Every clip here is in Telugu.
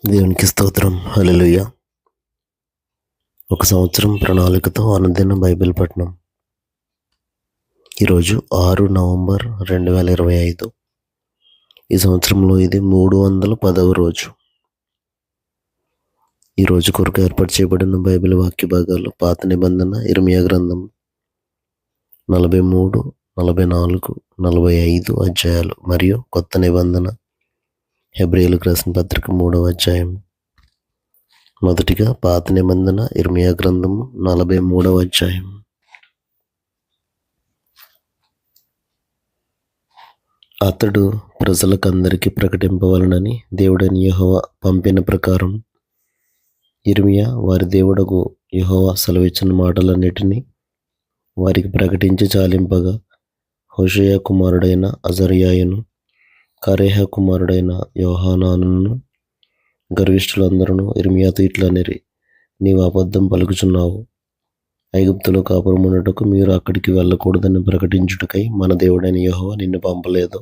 దేవునికి స్తోత్రం. హల్లెలూయా. ఒక సంవత్సరం ప్రణాళికతో అనుదిన బైబిల్ పఠనం. ఈరోజు 6 నవంబర్ 2025. ఈ సంవత్సరంలో ఇది 310వ రోజు. ఈ రోజు కొరకు ఏర్పాటు చేయబడిన బైబిల్ వాక్య భాగాలు పాత నిబంధన ఇర్మియా గ్రంథం 43, 44, 45 అధ్యాయాలు మరియు కొత్త నిబంధన హెబ్రీయులకు రాసిన పత్రిక 3వ అధ్యాయం. మొదటిగా పాత నిబంధన ఇర్మియా గ్రంథము 43వ అధ్యాయం. అతడు ప్రజలకందరికీ ప్రకటింపవలనని దేవుడైన యెహోవా పంపిన ప్రకారం ఇర్మియా వారి దేవుడగు యెహోవా సెలవిచ్చిన మాటలన్నిటినీ వారికి ప్రకటించి చాలింపగా, హోషేయ కుమారుడైన అజర్యాయును, కరేహ కుమారుడైన యోహానానును గర్విష్ఠులందరూ ఇర్మియాతో ఇట్లనిరి, నీవు అబద్ధం పలుకుచున్నావు. ఐగుప్తులో కాపురమున్నటకు మీరు అక్కడికి వెళ్ళకూడదని ప్రకటించుటకై మన దేవుడైన యెహోవా నిన్ను పంపలేదు.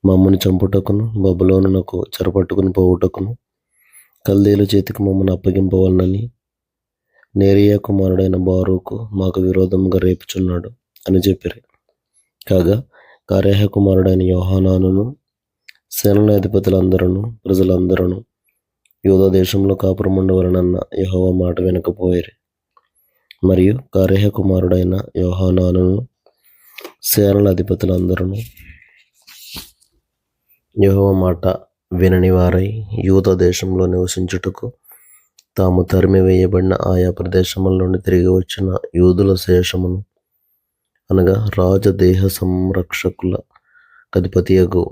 మమ్మను చంపుటకును బబులోనునకు చెరపట్టుకుని పోవుటకును కల్దీయుల చేతికి మమ్మను అప్పగింపవలనని నేరియా కుమారుడైన బారూకు మాకు విరోధముగా రేపుచున్నాడు అని చెప్పిరి. కాగా కరేహ కుమారుడైన యోహానానును సేనల అధిపతులందరూ ప్రజలందరూ యూదా దేశంలో కాపురముండవలనన్న యెహోవా మాట వినకపోయిరి. మరియు కరేహ కుమారుడైన యోహానానును సేనల అధిపతులందరూ యెహోవా మాట వినని వారై యూదా దేశంలో నివసించుటకు తాము తరిమివేయబడిన ఆయా ప్రదేశముల నుండి తిరిగి వచ్చిన యూదుల శేషమును అనగా రాజదేహ సంరక్షకుల అధిపతియగు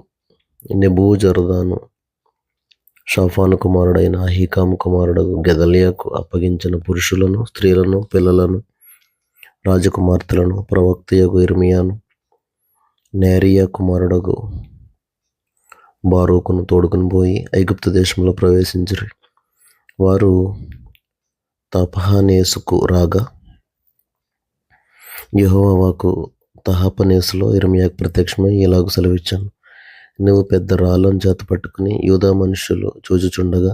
నెబూజరదాను, షాఫాను కుమారుడైన అహీకాము కుమారుడు గెదల్యాకు అప్పగించిన పురుషులను, స్త్రీలను, పిల్లలను, రాజకుమార్తెలను ప్రవక్తయగు ఇర్మియాను, నేరియా కుమారుడగు బారూకును తోడుకుని పోయి ఐగుప్తు దేశంలో ప్రవేశించిరి. వారు తపహనేసుకు రాగా యెహోవా వాక్కు తహపనేసులో ఇర్మియాకు ప్రత్యక్షమై ఇలాగు సెలవిచ్చాను, నువ్వు పెద్ద రాళ్ళను చేత పట్టుకుని యూదా మనుషులు చూచుచుండగా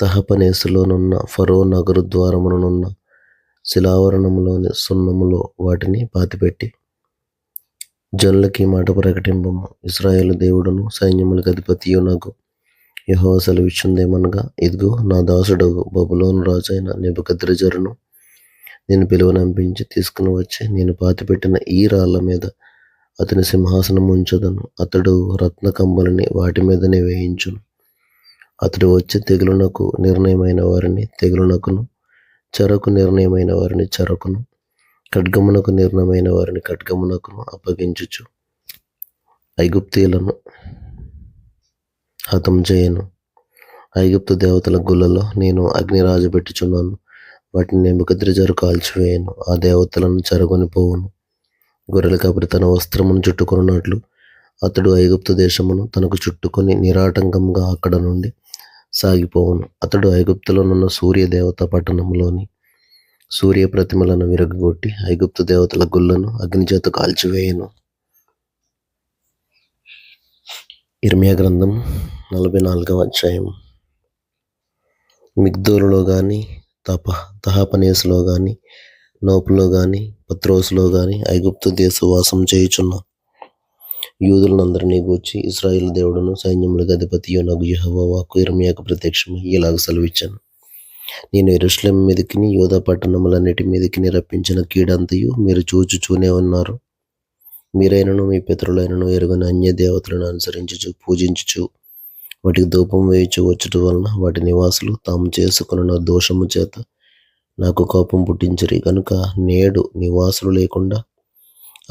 తహపనేసులోనున్న ఫరో నగరు ద్వారమునున్న శిలావరణములోని సున్నములో వాటిని పాతిపెట్టి జనులకి మాట ప్రకటింపము. ఇశ్రాయేలు దేవుడును సైన్యములకు అధిపతియునగు యెహోవా సెలవిచ్చుందేమనగా, ఇదిగో నా దాసుడగు బబులోను రాజైన నెబుకద్రెజరును నేను పిలువనంపించి తీసుకుని వచ్చి నేను పాతిపెట్టిన ఈ రాళ్ళ మీద అతని సింహాసనం ఉంచదను. అతడు రత్నకంబలిని వాటి మీదనే వేయించును. అతడు వచ్చి తెగులునకు నిర్ణయమైన వారిని తెగులునకును, చెరకు నిర్ణయమైన వారిని చెరకును, ఖడ్గమునకు నిర్ణయమైన వారిని ఖడ్గమునకును అప్పగించుచు ఐగుప్తీయులను హతం చేయను. ఐగుప్తు దేవతల గుళ్ళలో నేను అగ్ని రాజబెట్టుచున్నాను. వాటిని నెబుకద్రెజరు కాల్చివేయను. ఆ దేవతలను చెరగొని పోవును. గొర్రెల కాపరి తన వస్త్రమును చుట్టుకున్నట్లు అతడు ఐగుప్తు దేశమును తనకు చుట్టుకొని నిరాటంకంగా అక్కడ నుండి సాగిపోవును. అతడు ఐగుప్తులోనున్న సూర్య దేవత పట్టణంలోని సూర్య ప్రతిమలను విరగగొట్టి ఐగుప్తు దేవతల గుళ్ళను అగ్నిచేత కాల్చివేయను. ఇర్మియా గ్రంథం 44వ అధ్యాయం. మిగ్దోలులో కానీ తహపనేసులో కానీ నోపులో కానీ పత్రోసులో కానీ ఐగుప్తు దేశవాసం చేయుచున్న యూదులందరినీ గూర్చి ఇశ్రాయేలు దేవుడును సైన్యములకు అధిపతియునగు యెహోవా వాక్కు ఇర్మియాకు ప్రత్యక్షమై ఇలాగ సెలవిచ్చాను, నేను యెరూషలేము మీదికిని యూదా పట్టణములన్నిటి మీదికిని రప్పించిన కీడంతయు మీరు చూచుచూనే ఉన్నారు. మీరైనను మీ పితరులైనను ఎరుగని అన్య దేవతలను అనుసరించుచు పూజించుచు వాటికి ధూపం వేయుచు వచ్చుట వలన వాటి నివాసులు తాము చేసుకున్న దోషము చేత నాకు కోపం పుట్టించిరి కనుక నేడు నివాసులు లేకుండా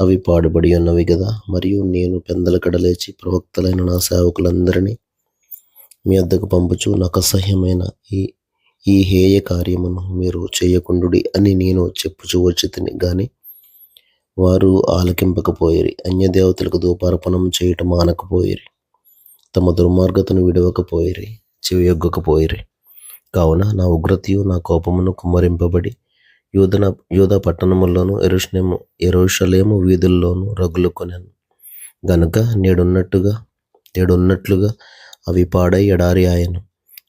అవి పాడుబడి ఉన్నవి కదా. మరియు నేను పెందలకడ లేచి ప్రవక్తలైన నా సేవకులందరినీ మీ వద్దకు పంపుచు నాకు అసహ్యమైన ఈ హేయ కార్యమును మీరు చేయకుండుడి అని నేను చెప్పుచూ వచ్చితిని గాని వారు ఆలకింపకపోయిరి. అన్యదేవతలకు ధూపార్పణం చేయటం మానకపోయిరి. తమ దుర్మార్గతను విడవకపోయిరి, చెవియొగ్గకపోయిరి. కావున నా ఉగ్రతయు నా కోపమును కుమ్మరింపబడి యూదా పట్టణముల్లోను యెరూషలేము వీధుల్లోనూ రగులుకొనెను గనుక నేడున్నట్లుగా అవి పాడై ఎడారి ఆయను.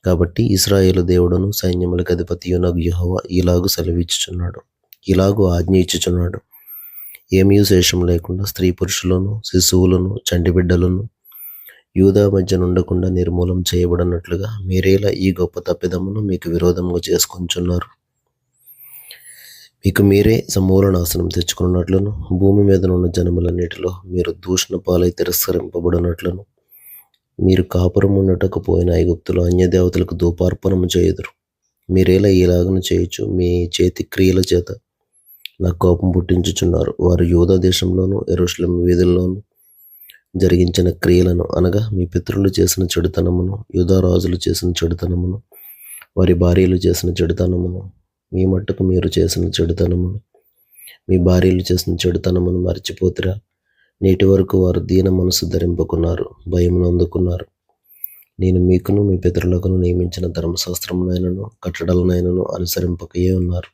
కాబట్టి ఇశ్రాయేలు దేవుడును సైన్యములకు అధిపతియునగు యెహోవా ఇలాగు సెలవిచ్చుచున్నాడు, ఇలాగు ఆజ్ఞ ఇచ్చుచున్నాడు. ఏమీ శేషం లేకుండా స్త్రీ పురుషులను, శిశువులను, చంటిబిడ్డలను యూదా మధ్య నుండకుండా నిర్మూలం చేయబడినట్లుగా మీరేలా ఈ గొప్ప తప్పిదమును మీకు విరోధముగా చేసుకొంచున్నారు? మీకు మీరే సమూల నాశనం తెచ్చుకున్నట్లును, భూమి మీద ఉన్న జనములన్నిటిలో మీరు దూషణ పాలై తిరస్కరింపబడినట్లును, మీరు కాపురం ఉండటకు పోయిన ఐగుప్తులో అన్యదేవతలకు ధూపార్పణము చేయుదురు. మీరేలా ఇలాగను చేయొచ్చు? మీ చేతి క్రియల చేత నాకు కోపం పుట్టించుచున్నారు. వారు యూదా దేశంలోను యెరూషలేము వీధుల్లోనూ జరిగించిన క్రియలను, అనగా మీ పితరులు చేసిన చెడుతనమును, యూదా రాజులు చేసిన చెడుతనమును, వారి భార్యలు చేసిన చెడుతనమును, మీ మట్టుకు మీరు చేసిన చెడుతనమును, మీ భార్యలు చేసిన చెడుతనమును మర్చిపోతిరా? నేటి వరకు వారు దీన మనసు ధరింపుకున్నారు, భయమును అందుకున్నారు. నేను మీకును మీ పితరులకును నియమించిన ధర్మశాస్త్రమునైనను కట్టడలనైనను అనుసరింపకయే ఉన్నారు.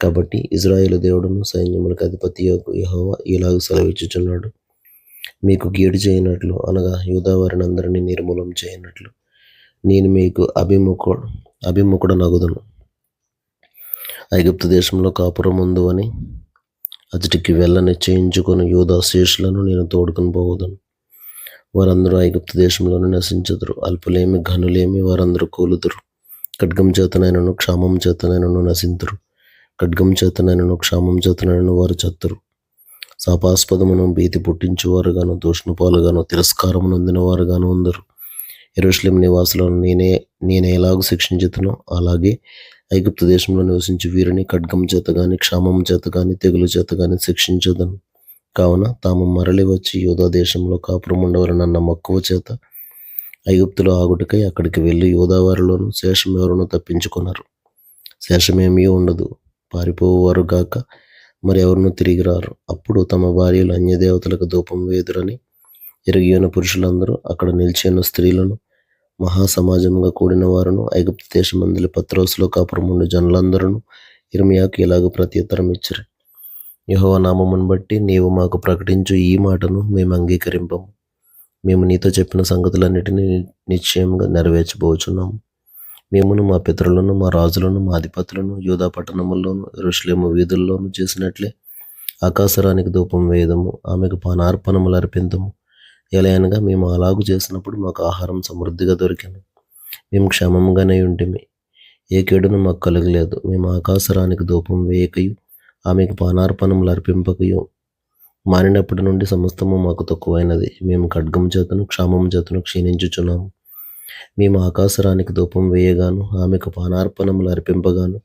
కాబట్టి ఇశ్రాయేలు దేవుడును సైన్యములకు అధిపతియగు యెహోవా ఇలాగ సెలవిచ్చుచున్నాడు, మీకు కీడు చేయనట్లు, అనగా యూదా వారిని అందరినీ నిర్మూలం చేయనట్లు నేను మీకు అభిముఖుడనగుదును. ఐగుప్తు దేశంలో కాపురముందు అని అతడికి వెళ్ళ నిశ్చయించుకొని యూదా శేషులను నేను తోడుకొని పోవుదును. వారందరూ ఐగుప్తు దేశంలోనే నశించుదురు. అల్పులేమి ఘనులేమి వారందరూ కూలుదురు. ఖడ్గం చేతనైనను క్షామం చేతనైనను నశింతురు. ఖడ్గం చేతనైనను క్షామం చేతనైనను వారు చత్తురు. శాపాస్పదమును భీతి పుట్టించువారుగాను, దూషణపాలుగాను, తిరస్కారము నొందిన వారుగాను ఉందరు. యెరూషలేము నివాసులను నేను ఎలాగూ శిక్షించుతునో అలాగే ఐగుప్తు దేశంలో నివసించి వీరిని ఖడ్గం చేత గాని, క్షామం చేత గాని, తెగులు చేత గాని శిక్షించదను. కావున తాము మరలి వచ్చి యూదా దేశంలో కాపురం ఉండవలనన్న మక్కువ చేత ఐగుప్తులో ఆగుటకై అక్కడికి వెళ్ళి యూదా వారిలోను శేషం ఎవరునూ తప్పించుకున్నారు. శేషమేమీ ఉండదు. పారిపోవారు గాక మరి ఎవరునూ తిరిగి రారు. అప్పుడు తమ భార్యలు అన్యదేవతలకు ధూపం వేదురని ఎరిగిన పురుషులందరూ, అక్కడ నిలిచిన స్త్రీలను, మహాసమాజముగా కూడిన వారును, ఐగుప్తు దేశమందలి పత్రోసులో కాపురముండు జనులందరూ యిర్మీయాకు ఇలాగ ప్రత్యుత్తరం ఇచ్చిరి, యెహోవా నామమును బట్టి నీవు మాకు ప్రకటించు ఈ మాటను మేము అంగీకరింపము. మేము నీతో చెప్పిన సంగతులన్నిటినీ నిశ్చయంగా నెరవేర్చబోచున్నాము. మేమును మా పితరులను, మా రాజులను, మా అధిపతులను యూదా పట్టణముల్లోను యెరూషలేము వీధుల్లోనూ చేసినట్లే ఆకాశరానికి ధూపం వేయదము, ఆమెకు పానార్పణములు అర్పిందము. ఎలయనగా మేము అలాగు చేసినప్పుడు మాకు ఆహారం సమృద్ధిగా దొరికింది, మేము క్షేమంగానే ఉంటిమి, ఏ కేడును మాకు కలగలేదు. మేము ఆకాశరానికి ధూపం వేయకయు ఆమెకు పానార్పణములు అర్పింపకయు మానినప్పటి నుండి సమస్తము మాకు తక్కువైనది. మేము ఖడ్గం చేతను క్షామం చేతను క్షీణించుచున్నాము. మేము ఆకాశరానికి ధూపం వేయగాను ఆమెకు పానార్పణములు అర్పింపగాను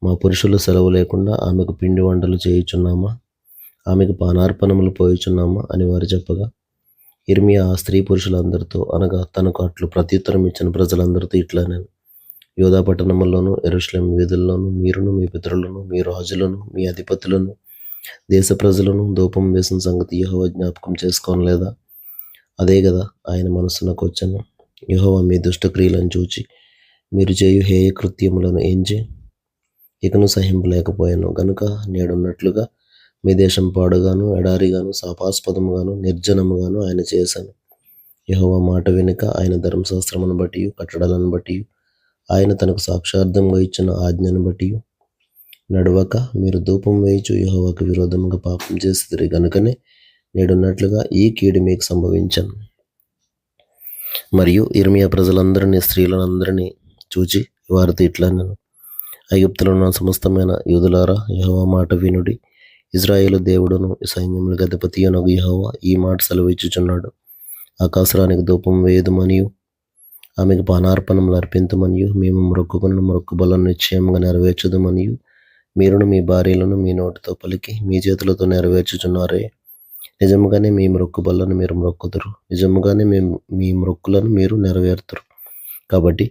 మా పురుషులు సెలవు లేకుండా ఆమెకు పిండి వంటలు చేయుచున్నామా, ఆమెకు పానార్పణములు పోయుచున్నామా అని వారు చెప్పగా, యిర్మీయా ఆ స్త్రీ పురుషులందరితో, అనగా తనకు అట్లు ప్రత్యుత్తరం ఇచ్చిన ప్రజలందరితో ఇట్లా నేను, యూదా పట్టణముల్లోను యెరూషలేము వీధుల్లోను మీరును, మీ పితరులను, మీ రాజులను, మీ అధిపతులను, దేశ ప్రజలను ధూపం వేసిన సంగతి యెహోవా జ్ఞాపకం చేసుకోనలేదా? అదే కదా ఆయన మనస్సునకు వచ్చెను. యెహోవా మీ దుష్టక్రియలను చూచి మీరు చేయు హేయ కృత్యములను ఎంచి ఇకను సహింపలేకపోయాను గనుక నేడున్నట్లుగా మీ దేశం పాడుగాను, ఎడారిగాను, శాపాస్పదముగాను, నిర్జనముగాను ఆయన చేశాను. యెహోవా మాట వెనుక ఆయన ధర్మశాస్త్రమును బట్టి, కట్టడలను బట్టి, ఆయన తనకు సాక్షార్థంగా ఇచ్చిన ఆజ్ఞను బట్టి నడవక మీరు ధూపం వేయుచు యెహోవాకు విరోధముగా పాపం చేసిరి గనుకనే నేడున్నట్లుగా ఈ కీడు మీకు సంభవించను. మరియు యిర్మీయా ప్రజలందరినీ, స్త్రీలందరినీ చూచి వారితో ఇట్లా నేను, ఐగుప్తులో ఉన్న సమస్తమైన యూదులారా, యెహోవా మాట వినుడి. ఇశ్రాయేలు దేవుడును సైన్యములకు అధిపతియగు యెహోవా ఈ మాట సెలవిచ్చుచున్నాడు, ఆకాశరానికి ధూపం వేయదుమనియు ఆమెకు పానార్పణములు అర్పింతుమనియు మేము మొక్కుకున్న మొక్కుబలను నిశ్చయముగా నెరవేర్చుదుమనియు మీరును మీ భార్యలను మీ నోటితో పలికి మీ చేతులతో నెరవేర్చుచున్నారే. నిజముగానే మీ మొక్కుబలను మీరు మొక్కుదురు, నిజముగానే మీ మొక్కులను మీరు నెరవేర్తురు. కాబట్టి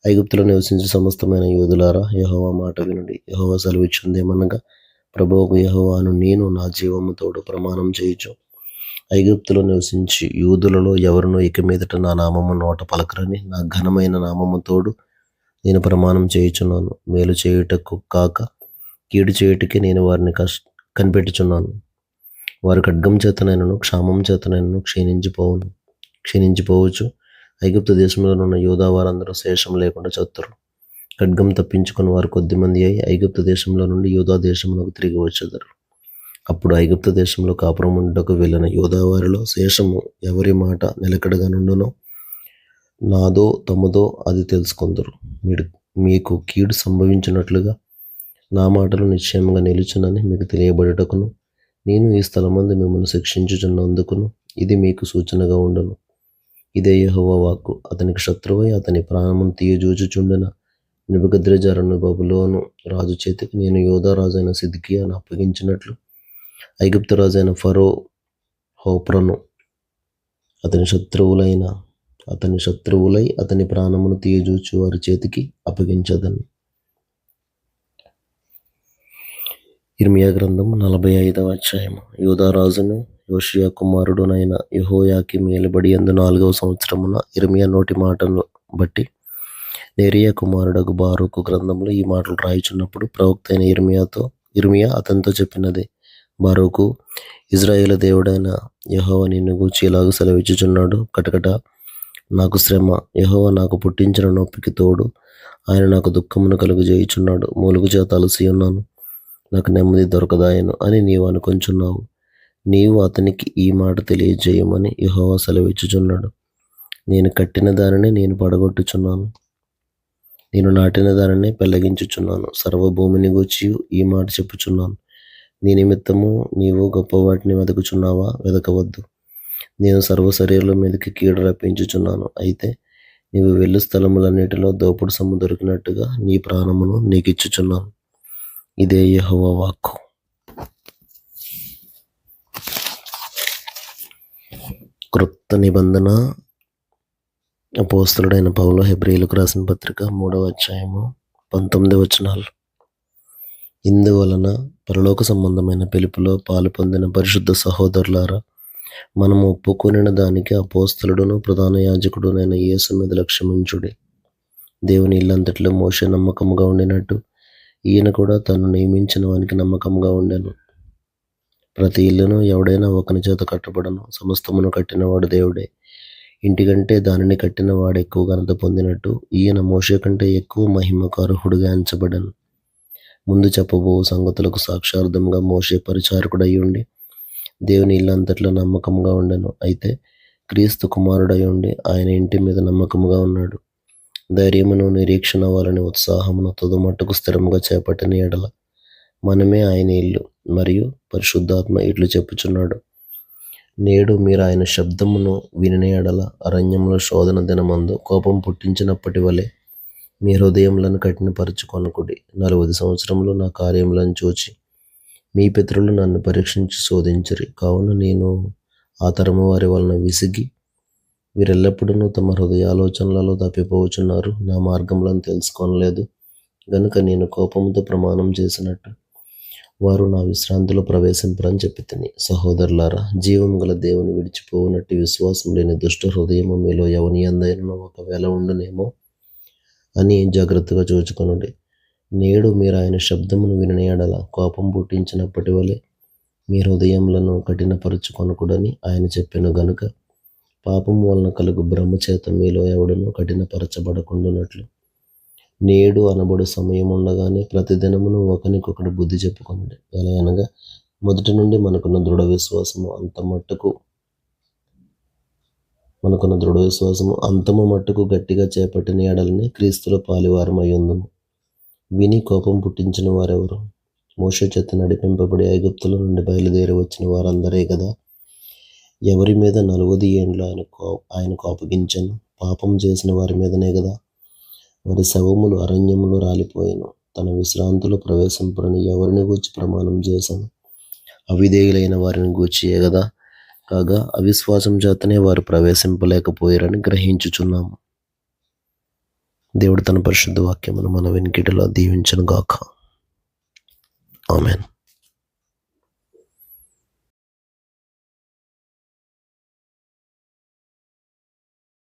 ఐగుప్తులో నివసించే సమస్తమైన యూదులారా, యెహోవా మాట వినుడి. యెహోవా సెలవిచ్చుందేమనగా, ప్రభువుకు యెహోవాను నేను నా జీవము తోడు ప్రమాణం చేయుచు, ఐగుప్తులో నివసించి యూదులలో ఎవరునూ ఇక మీదట నా నామము నోట పలకరని నా ఘనమైన నామము తోడు నేను ప్రమాణం చేయుచున్నాను. మేలు చేయుటకు కాక కీడు చేయుటకే నేను వారిని కనిపెట్టుచున్నాను. వారు ఖడ్గం చేతనైనను క్షామం చేతనైనను క్షీణించిపోవచ్చు. ఐగుప్తు దేశంలోనున్న యూదా వారందరూ శేషం లేకుండా చతురు. ఖడ్గం తప్పించుకుని వారు కొద్దిమంది అయి ఐగుప్తు దేశంలో నుండి యూదా దేశమునకు తిరిగి వచ్చెదరు. అప్పుడు ఐగుప్తు దేశంలో కాపురముండుటకు వెళ్ళిన యూదా వారిలో శేషము ఎవరి మాట నిలకడగా నుండునో నాదో తమదో అది తెలుసుకొందురు. మీకు కీడు సంభవించినట్లుగా నా మాటలు నిశ్చయముగా నిలుచునని మీకు తెలియబడుటకును నేను ఈ స్థలమందు మిమ్మల్ని శిక్షించుచున్నందుకును ఇది మీకు సూచనగా ఉండును. ఇదే యెహోవా వాక్కు. అతనికి శత్రువై అతని ప్రాణమును తీయజూచుచుండిన నెబుకద్రెజరును బబులోను రాజు చేతికి నేను యూదా రాజైన సిద్కియాను అప్పగించినట్లు ఐగుప్తు రాజైన ఫరో హోఫ్రను అతని శత్రువులై అతని ప్రాణమును తీయజూచు వారి చేతికి అప్పగించదను. ఇర్మియా గ్రంథము 45వ అధ్యాయము. యూదా రాజును యోషియా కుమారుడునైన యెహోయాకీము ఏలుబడి యందు 4వ సంవత్సరమున ఇర్మియా నోటి మాటను బట్టి నేరియా కుమారుడగు బారూకు గ్రంథంలో ఈ మాటలు రాయిచున్నప్పుడు ప్రవక్త అయిన ఇర్మియా అతనితో చెప్పినది. బారూకు, ఇజ్రాయేలు దేవుడైన యెహోవా నిన్ను గూర్చి ఇలాగ సెలవిచ్చుచున్నాడు. కటకట నాకు శ్రమ, యెహోవా నాకు పుట్టించిన నొప్పికి తోడు ఆయన నాకు దుఃఖమును కలుగజేయుచున్నాడు. మూలుగు చేత అలసి ఉన్నాను, నాకు నెమ్మది దొరకదాయను అని నీవు అనుకొంచున్నావు. నీవు అతనికి ఈ మాట తెలియజేయమని యెహోవా సెలవిచ్చుచున్నాడు. నేను కట్టిన దానిని నేను పడగొట్టుచున్నాను, నేను నాటిన దానిని పెళ్లగించుచున్నాను. సర్వభూమిని గూర్చి ఈ మాట చెప్పుచున్నాను. నీ నిమిత్తము నీవు గొప్ప వాటిని వెదకుచున్నావా? వెదకవద్దు. నేను సర్వశరీరుల మీదకి కీడు రప్పించుచున్నాను. అయితే నీవు వెళ్ళు స్థలములన్నిటిలో దోపుడు సొమ్ము దొరికినట్టుగా నీ ప్రాణమును నీకిచ్చుచున్నాను. ఇదే యెహోవా వాక్కు. క్రొత్త నిబంధన అపోస్తలుడైన పౌలు హెబ్రీయులకు రాసిన పత్రిక 3వ అధ్యాయము 19 వచనాలు. ఇందువలన పరలోక సంబంధమైన పిలుపులో పాలు పొందిన పరిశుద్ధ సహోదరులారా, మనము ఒప్పుకొనిన దానికి అపోస్తలుడును ప్రధాన యాజకుడునైన యేసు మీద లక్ష్యముంచుడి. దేవుని ఇల్లంతటిలో మోషే నమ్మకంగా ఉండినట్టు ఈయన కూడా తను నియమించిన వానికి నమ్మకంగా ఉండెను. ప్రతి ఇల్లును ఎవడైనా ఒకని చేత కట్టబడను, సమస్తమును కట్టినవాడు దేవుడే. ఇంటికంటే దానిని కట్టిన వాడు ఎక్కువ ఘనత పొందినట్టు ఈయన మోషే కంటే ఎక్కువ మహిమకు అర్హుడుగా ఎంచబడెను. ముందు చెప్పబో సంగతులకు సాక్షార్థంగా మోషే పరిచారకుడై ఉండి దేవుని ఇల్లంతట్లో నమ్మకంగా ఉండెను. అయితే క్రీస్తు కుమారుడై ఉండి ఆయన ఇంటి మీద నమ్మకంగా ఉన్నాడు. ధైర్యమును నిరీక్షణ వలని ఉత్సాహమును తుదమట్టుకు స్థిరముగా చేపట్టిన ఎడల మనమే ఆయన ఇల్లు. మరియు పరిశుద్ధాత్మ ఇట్లు చెప్పుచున్నాడు, నేడు మీరు ఆయన శబ్దమును వినిన ఎడల అరణ్యంలో శోధన దినమందు కోపం పుట్టించినప్పటి వలె మీ హృదయములను కఠినపరచుకొనకుడి. 40 సంవత్సరములు నా కార్యములను చూచి మీ పితరులు నన్ను పరీక్షించి శోధించిరి. కావున నేను ఆ తరము వారి వలన విసిగి వీరెల్లప్పుడూ తమ హృదయాలోచనలలో తప్పిపోవచ్చున్నారు, నా మార్గములను తెలుసుకొనలేదు గనుక నేను కోపముతో ప్రమాణం చేసినట్టు వారు నా విశ్రాంతిలో ప్రవేశింపరని చెప్పితిని. సహోదరులారా, జీవము గల దేవుని విడిచిపోవునట్టి విశ్వాసం లేని దుష్ట హృదయము మీలో ఎవని యందైనను ఒకవేళ ఉండునేమో అని జాగ్రత్తగా చూచుకొనుడి. నేడు మీరు ఆయన శబ్దమును వినిన ఎడల కోపం పుట్టించినప్పటి వలె మీ హృదయములను కఠినపరచుకొనకుడని ఆయన చెప్పెను గనుక పాపం వలన కలుగు భ్రమ చేత మీలో ఎవడనూ కఠినపరచబడకుండునట్లు నేడు అనబడు సమయం ఉండగానే ప్రతిదినమును ఒకనికొకడు బుద్ధి చెప్పుకొనుడి. ఎలా అనగా మొదటి నుండి మనకున్న దృఢ విశ్వాసము అంతము మట్టుకు గట్టిగా చేపట్టిన ఎడలని క్రీస్తులో పాలివారమై ఉందుము. విని కోపం పుట్టించిన వారెవరు? మోషే చేత నడిపింపబడి ఐగుప్తుల నుండి బయలుదేరి వచ్చిన వారందరే కదా. ఎవరి మీద 40 ఏండ్లు ఆయనకు అప్పగించెను? పాపం చేసిన వారి మీదనే కదా. వారి శవములు అరణ్యములో రాలిపోయాను. తన విశ్రాంతిలో ప్రవేశింపరని ఎవరిని గూర్చి ప్రమాణం చేశాను? అవిధేయులైన వారిని గూర్చియే కదా. కాగా అవిశ్వాసం చేతనే వారు ప్రవేశింపలేకపోయారని గ్రహించుచున్నాము. దేవుడు తన పరిశుద్ధ వాక్యమును మన వెనుకిటిలో దీవించును గాక. ఆమేన్.